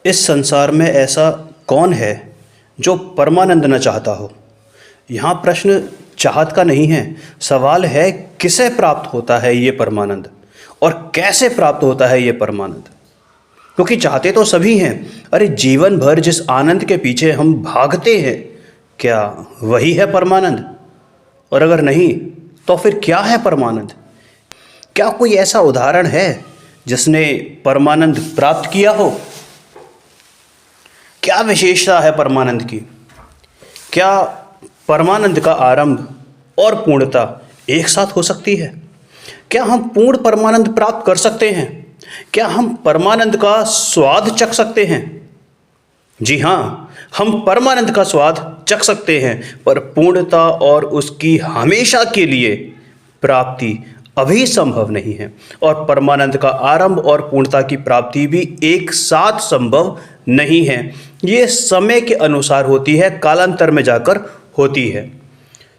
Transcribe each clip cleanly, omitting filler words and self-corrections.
इस संसार में ऐसा कौन है जो परमानंद न चाहता हो। यहाँ प्रश्न चाहत का नहीं है, सवाल है किसे प्राप्त होता है ये परमानंद और कैसे प्राप्त होता है ये परमानंद। क्योंकि चाहते तो सभी हैं। अरे जीवन भर जिस आनंद के पीछे हम भागते हैं, क्या वही है परमानंद? और अगर नहीं तो फिर क्या है परमानंद? क्या कोई ऐसा उदाहरण है जिसने परमानंद प्राप्त किया हो? क्या विशेषता है परमानंद की? क्या परमानंद का आरंभ और पूर्णता एक साथ हो सकती है? क्या हम पूर्ण परमानंद प्राप्त कर सकते हैं? क्या हम परमानंद का स्वाद चख सकते हैं? जी हाँ, हम परमानंद का स्वाद चख सकते हैं, पर पूर्णता और उसकी हमेशा के लिए प्राप्ति अभी संभव नहीं है। और परमानंद का आरंभ और पूर्णता की प्राप्ति भी एक साथ संभव नहीं है। ये समय के अनुसार होती है, कालांतर में जाकर होती है।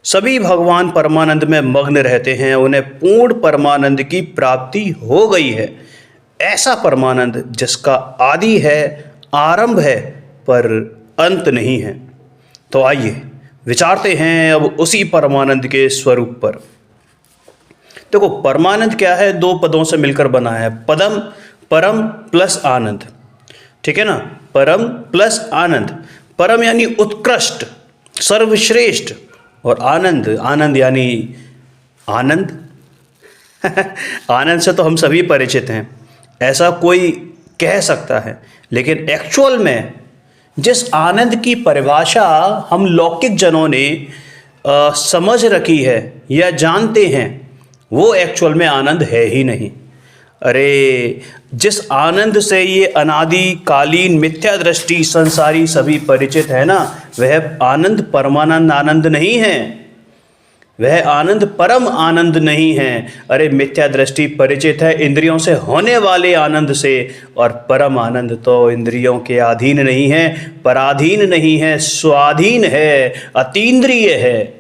सभी भगवान परमानंद में मग्न रहते हैं, उन्हें पूर्ण परमानंद की प्राप्ति हो गई है। ऐसा परमानंद जिसका आदि है, आरंभ है, पर अंत नहीं है। तो आइए विचारते हैं अब उसी परमानंद के स्वरूप पर। देखो, परमानंद क्या है? दो पदों से मिलकर बना है, पदम, परम प्लस आनंद। ठीक है ना? परम प्लस आनंद। परम यानी उत्कृष्ट, सर्वश्रेष्ठ, और आनंद, आनंद यानी आनंद। आनंद से तो हम सभी परिचित हैं, ऐसा कोई कह सकता है, लेकिन एक्चुअल में जिस आनंद की परिभाषा हम लौकिक जनों ने समझ रखी है या जानते हैं, वो एक्चुअल में आनंद है ही नहीं। अरे जिस आनंद से ये अनादिकालीन मिथ्या दृष्टि संसारी सभी परिचित है ना, वह आनंद परमानंद आनंद नहीं है, वह आनंद परम आनंद नहीं है। अरे मिथ्या दृष्टि परिचित है इंद्रियों से होने वाले आनंद से, और परम आनंद तो इंद्रियों के अधीन नहीं है, पराधीन नहीं है, स्वाधीन है, अतीन्द्रिय है।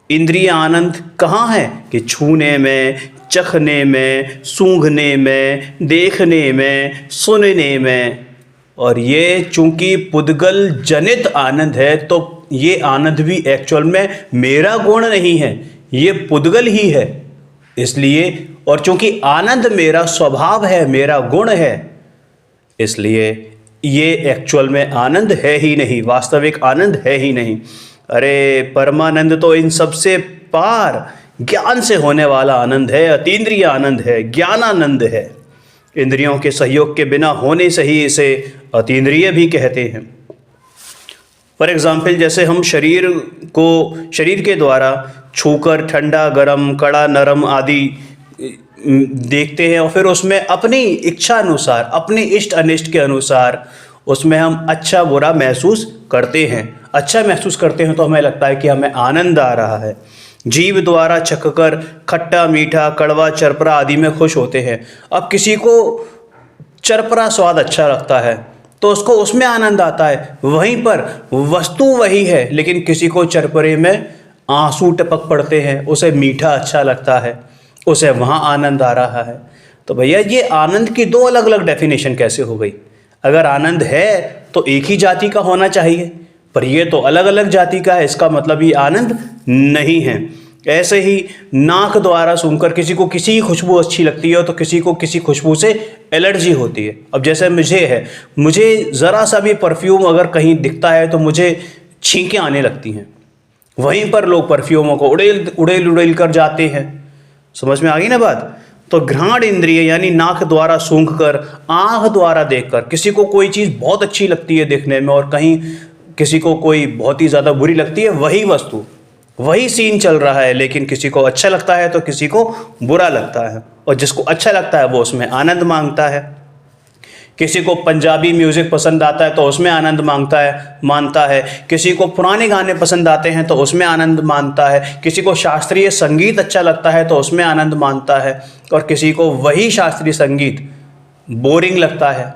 इंद्रिय आनंद कहाँ है? कि छूने में, चखने में, सूंघने में, देखने में, सुनने में। और ये चूंकि पुद्गल जनित आनंद है, तो ये आनंद भी एक्चुअल में मेरा गुण नहीं है, ये पुद्गल ही है। इसलिए, और चूंकि आनंद मेरा स्वभाव है, मेरा गुण है, इसलिए ये एक्चुअल में आनंद है ही नहीं, वास्तविक आनंद है ही नहीं। अरे परमानंद तो इन सबसे पार ज्ञान से होने वाला आनंद है, अतीन्द्रिय आनंद है, ज्ञानानंद है। इंद्रियों के सहयोग के बिना होने से ही इसे अतीन्द्रिय भी कहते हैं। फॉर एग्जाम्पल, जैसे हम शरीर के द्वारा छूकर ठंडा, गरम, कड़ा, नरम आदि देखते हैं, और फिर उसमें अपनी इच्छा अनुसार, अपने इष्ट अनिष्ट के अनुसार उसमें हम अच्छा बुरा महसूस करते हैं। अच्छा महसूस करते हैं तो हमें लगता है कि हमें आनंद आ रहा है। जीभ द्वारा चखकर खट्टा, मीठा, कड़वा, चरपरा आदि में खुश होते हैं। अब किसी को चरपरा स्वाद अच्छा लगता है तो उसको उसमें आनंद आता है, वहीं पर वस्तु वही है, लेकिन किसी को चरपरे में आंसू टपक पड़ते हैं, उसे मीठा अच्छा लगता है, उसे वहाँ आनंद आ रहा है। तो भैया ये आनंद की दो अलग अलग डेफिनेशन कैसे हो गई? अगर आनंद है तो एक ही जाति का होना चाहिए, पर ये तो अलग अलग जाति का है, इसका मतलब ये आनंद नहीं है। ऐसे ही नाक द्वारा सूंघकर किसी को किसी की खुशबू अच्छी लगती है, तो किसी को किसी खुशबू से एलर्जी होती है। अब जैसे मुझे ज़रा सा भी परफ्यूम अगर कहीं दिखता है तो मुझे छींकें आने लगती हैं। वहीं पर लोग परफ्यूमों को उड़ेल कर जाते हैं। समझ में आ गई ना बात? तो घ्राण इंद्रिय यानी नाक द्वारा सूंघकर, आँख द्वारा देखकर, किसी को कोई चीज़ बहुत अच्छी लगती है देखने में और कहीं किसी को कोई बहुत ही ज़्यादा बुरी लगती है, वही वस्तु, वही सीन चल रहा है, लेकिन किसी को अच्छा लगता है तो किसी को बुरा लगता है, और जिसको अच्छा लगता है वो उसमें आनंद मांगता है। किसी को पंजाबी म्यूज़िक पसंद आता है तो उसमें आनंद मानता है। किसी को पुराने गाने पसंद आते हैं तो उसमें आनंद मानता है। किसी को शास्त्रीय संगीत अच्छा लगता है तो उसमें आनंद मानता है, और किसी को वही शास्त्रीय संगीत बोरिंग लगता है।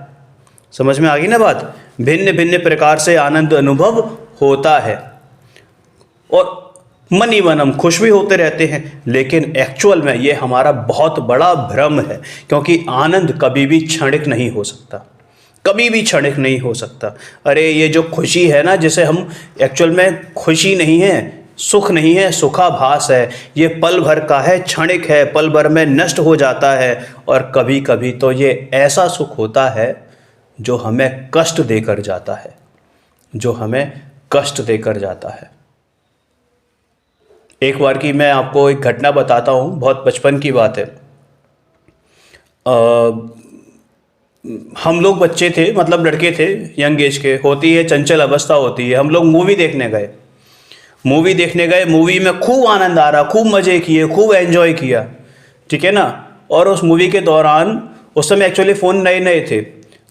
समझ में आ गई ना बात? भिन्न भिन्न प्रकार से आनंद अनुभव होता है, और मन ही मन हम खुश भी होते रहते हैं, लेकिन एक्चुअल में ये हमारा बहुत बड़ा भ्रम है, क्योंकि आनंद कभी भी क्षणिक नहीं हो सकता, कभी भी क्षणिक नहीं हो सकता। अरे ये जो खुशी है ना, जिसे हम एक्चुअल में खुशी नहीं है, सुख नहीं है, सुखाभास है, ये पल भर का है, क्षणिक है, पल भर में नष्ट हो जाता है। और कभी कभी तो ये ऐसा सुख होता है जो हमें कष्ट देकर जाता है, जो हमें कष्ट देकर जाता है। एक बार की मैं आपको एक घटना बताता हूँ, बहुत बचपन की बात है। हम लोग बच्चे थे, मतलब लड़के थे, यंग एज के, होती है चंचल अवस्था होती है। हम लोग मूवी देखने गए, मूवी में खूब आनंद आ रहा, खूब मज़े किए, खूब एंजॉय किया, ठीक है ना। और उस मूवी के दौरान, उस समय एक्चुअली फ़ोन नए नए थे,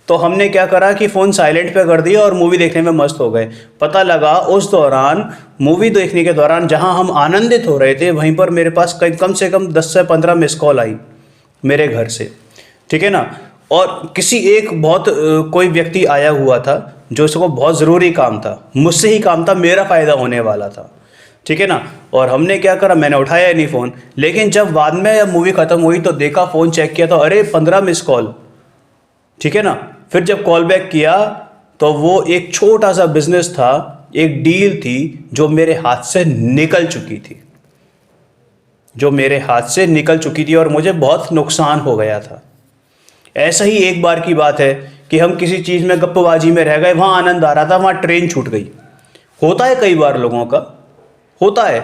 तो हमने क्या करा कि फ़ोन साइलेंट पे कर दिया और मूवी देखने में मस्त हो गए। पता लगा उस दौरान, मूवी देखने के दौरान, जहां हम आनंदित हो रहे थे, वहीं पर मेरे पास कम से कम 10 से 15 मिस कॉल आई मेरे घर से, ठीक है ना। और किसी एक बहुत कोई व्यक्ति आया हुआ था जो उसको बहुत ज़रूरी काम था, मुझसे ही काम था, मेरा फ़ायदा होने वाला था, ठीक है ना। और हमने क्या करा, मैंने उठाया नहीं फ़ोन। लेकिन जब बाद में जब मूवी ख़त्म हुई तो देखा, फ़ोन चेक किया तो अरे 15 मिस कॉल, ठीक है ना। फिर जब कॉल बैक किया तो वो एक छोटा सा बिजनेस था, एक डील थी जो मेरे हाथ से निकल चुकी थी, और मुझे बहुत नुकसान हो गया था। ऐसा ही एक बार की बात है कि हम किसी चीज़ में गप्पबाजी में रह गए, वहाँ आनंद आ रहा था, वहाँ ट्रेन छूट गई। होता है कई बार, लोगों का होता है।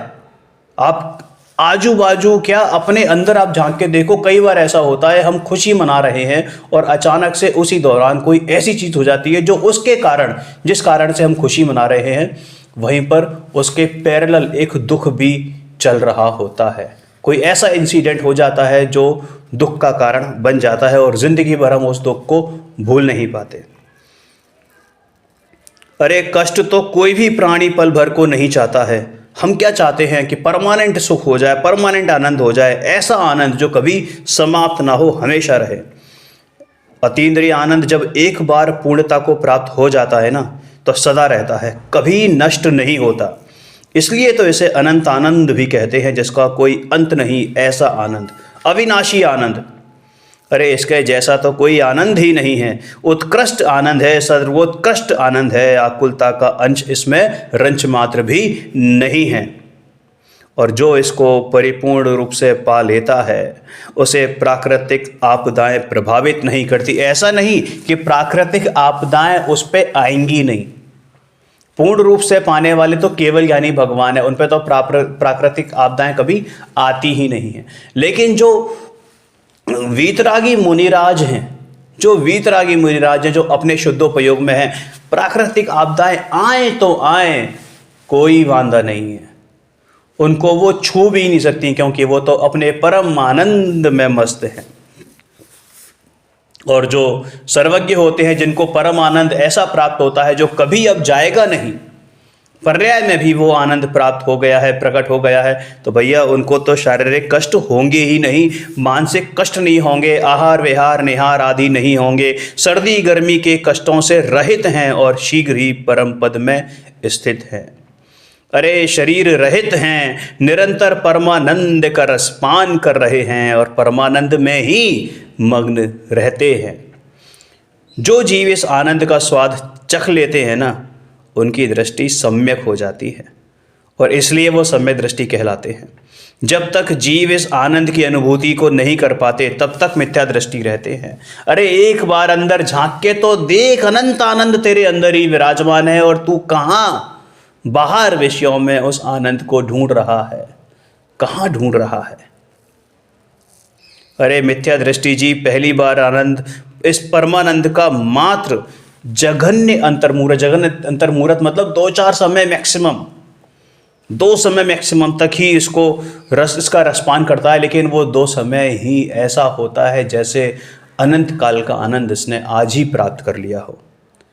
आप आजू बाजू क्या अपने अंदर आप झांक के देखो, कई बार ऐसा होता है, हम खुशी मना रहे हैं और अचानक से उसी दौरान कोई ऐसी चीज़ हो जाती है जो उसके कारण, जिस कारण से हम खुशी मना रहे हैं, वहीं पर उसके पैरेलल एक दुख भी चल रहा होता है। कोई ऐसा इंसिडेंट हो जाता है जो दुख का कारण बन जाता है और ज़िंदगी भर हम उस दुख को भूल नहीं पाते। अरे कष्ट तो कोई भी प्राणी पल भर को नहीं चाहता है। हम क्या चाहते हैं कि परमानेंट सुख हो जाए, परमानेंट आनंद हो जाए, ऐसा आनंद जो कभी समाप्त ना हो, हमेशा रहे। अतीन्द्रिय आनंद जब एक बार पूर्णता को प्राप्त हो जाता है ना, तो सदा रहता है, कभी नष्ट नहीं होता। इसलिए तो इसे अनंत आनंद भी कहते हैं, जिसका कोई अंत नहीं। ऐसा आनंद, अविनाशी आनंद, अरे इसके जैसा तो कोई आनंद ही नहीं है। उत्कृष्ट आनंद है, सर्वोत्कृष्ट आनंद है, आकुलता का अंश इसमें रंच मात्र भी नहीं है। और जो इसको परिपूर्ण रूप से पा लेता है, उसे प्राकृतिक आपदाएं प्रभावित नहीं करती। ऐसा नहीं कि प्राकृतिक आपदाएं उस पर आएंगी नहीं, पूर्ण रूप से पाने वाले तो केवल ज्ञानी भगवान है, उन पर तो प्राकृतिक आपदाएं कभी आती ही नहीं है। लेकिन जो वीतरागी मुनिराज हैं, जो अपने शुद्धोपयोग में हैं, प्राकृतिक आपदाएं आए तो आए, कोई वांदा नहीं है, उनको वो छू भी नहीं सकती, क्योंकि वो तो अपने परम आनंद में मस्त हैं। और जो सर्वज्ञ होते हैं, जिनको परम आनंद ऐसा प्राप्त होता है जो कभी अब जाएगा नहीं, पर्याय में भी वो आनंद प्राप्त हो गया है, प्रकट हो गया है, तो भैया उनको तो शारीरिक कष्ट होंगे ही नहीं, मानसिक कष्ट नहीं होंगे, आहार विहार निहार आदि नहीं होंगे, सर्दी गर्मी के कष्टों से रहित हैं और शीघ्र ही परम पद में स्थित हैं। अरे शरीर रहित हैं, निरंतर परमानंद का रसपान कर रहे हैं और परमानंद में ही मग्न रहते हैं। जो जीव इस आनंद का स्वाद चख लेते हैं ना, उनकी दृष्टि सम्यक हो जाती है, और इसलिए वो सम्यक दृष्टि कहलाते हैं। जब तक जीव इस आनंद की अनुभूति को नहीं कर पाते, तब तक मिथ्या दृष्टि रहते हैं। अरे एक बार अंदर झांक के तो देख, अनंत आनंद तेरे अंदर ही विराजमान है, और तू कहाँ बाहर विषयों में उस आनंद को ढूंढ रहा है, कहाँ ढूंढ रहा है। अरे मिथ्या दृष्टि जी, पहली बार आनंद, इस परमानंद का मात्र जघन्य अंतर्मूरत मतलब 2-4 समय मैक्सिमम, 2 समय मैक्सिमम तक ही इसका रसपान करता है। लेकिन वो 2 समय ही ऐसा होता है जैसे अनंत काल का आनंद इसने आज ही प्राप्त कर लिया हो।